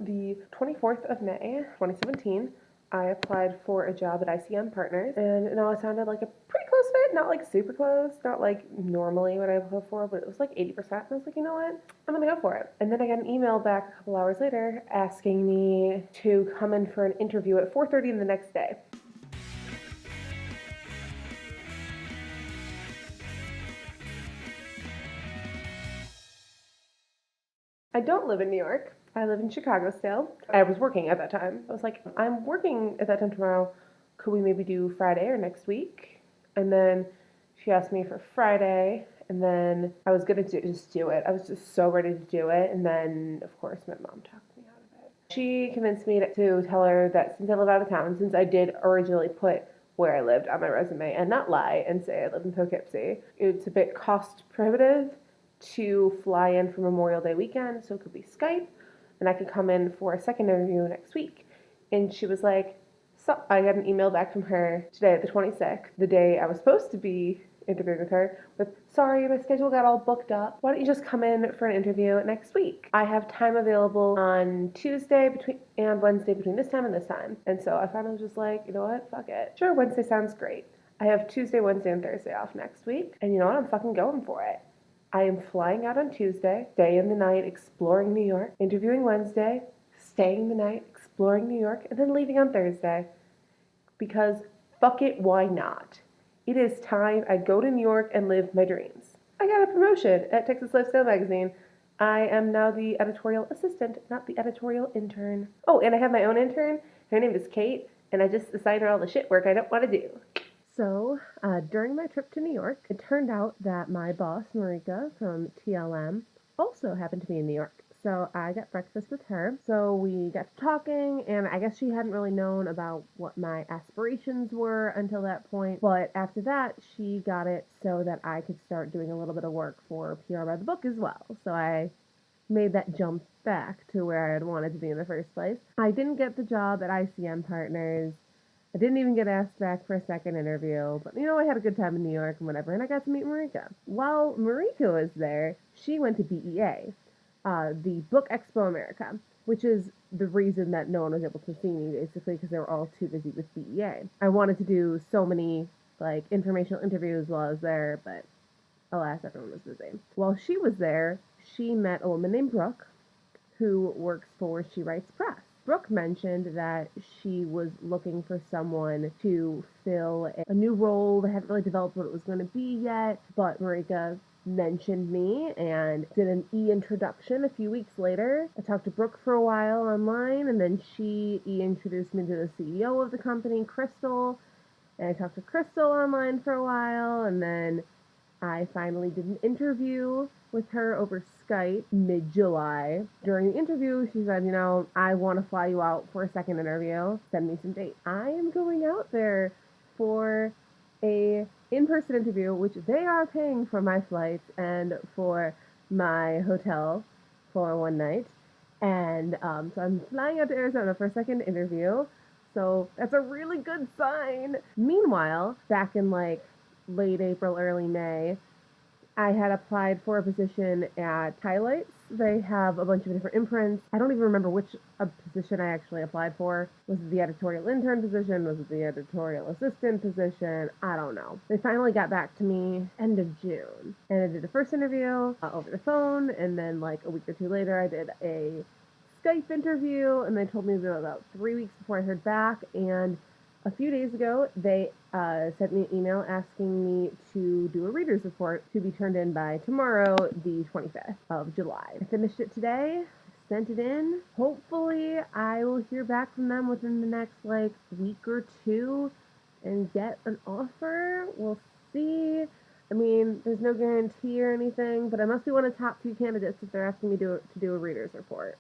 the 24th of May, 2017, I applied for a job at ICM Partners, and it sounded like a pretty close fit, not like super close, not like normally what I apply for, but it was like 80%, and I was like, you know what, I'm gonna go for it. And then I got an email back a couple hours later asking me to come in for an interview at 4:30 the next day. I don't live in New York. I live in Chicago still. I was working at that time. I was like, I'm working at that time tomorrow. Could we maybe do Friday or next week? And then she asked me for Friday, and then I was gonna just do it. I was just so ready to do it, and then of course my mom talked me out of it. She convinced me to tell her that since I live out of town, since I did originally put where I lived on my resume and not lie and say I live in Poughkeepsie, it's a bit cost prohibitive to fly in for Memorial Day weekend, so it could be Skype, and I could come in for a second interview next week. And she was like, so I got an email back from her today, the 26th, the day I was supposed to be interviewing with her, with, sorry, my schedule got all booked up. Why don't you just come in for an interview next week? I have time available on Tuesday and Wednesday between this time and this time. And so I finally was just like, you know what, fuck it. Sure, Wednesday sounds great. I have Tuesday, Wednesday, and Thursday off next week, and you know what, I'm fucking going for it. I am flying out on Tuesday, staying the night, exploring New York, interviewing Wednesday, staying the night, exploring New York, and then leaving on Thursday. Because fuck it, why not? It is time I go to New York and live my dreams. I got a promotion at Texas Lifestyle Magazine. I am now the editorial assistant, not the editorial intern. Oh, and I have my own intern. Her name is Kate, and I just assign her all the shit work I don't want to do. So, during my trip to New York, it turned out that my boss, Marika from TLM, also happened to be in New York. So I got breakfast with her. So we got to talking, and I guess she hadn't really known about what my aspirations were until that point. But after that, she got it so that I could start doing a little bit of work for Pear by the book as well. So I made that jump back to where I had wanted to be in the first place. I didn't get the job at ICM Partners. I didn't even get asked back for a second interview, but I had a good time in New York and whatever, and I got to meet Marika. While Marika was there, she went to BEA, the Book Expo America, which is the reason that no one was able to see me, basically, because they were all too busy with BEA. I wanted to do so many, informational interviews while I was there, but alas, everyone was busy. While she was there, she met a woman named Brooke, who works for She Writes Press. Brooke mentioned that she was looking for someone to fill a new role. They hadn't really developed what it was going to be yet, but Marika mentioned me and did an e-introduction a few weeks later. I talked to Brooke for a while online, and then she e-introduced me to the CEO of the company, Crystal, and I talked to Crystal online for a while, and then I finally did an interview with her over Skype mid-July. During the interview, she said, I want to fly you out for a second interview. Send me some dates. I am going out there for a in-person interview, which they are paying for my flights and for my hotel for one night. And so I'm flying out to Arizona for a second interview. So that's a really good sign. Meanwhile, back in late April, early May, I had applied for a position at Highlights. They have a bunch of different imprints. I don't even remember which position I actually applied for. Was it the editorial intern position? Was it the editorial assistant position? I don't know. They finally got back to me end of June. And I did the first interview over the phone, and then a week or two later I did a Skype interview, and they told me about 3 weeks before I heard back, and a few days ago, they sent me an email asking me to do a reader's report to be turned in by tomorrow, the 25th of July. I finished it today, sent it in. Hopefully, I will hear back from them within the next, week or two and get an offer. We'll see. There's no guarantee or anything, but I must be one of the top 2 candidates if they're asking me to do a reader's report.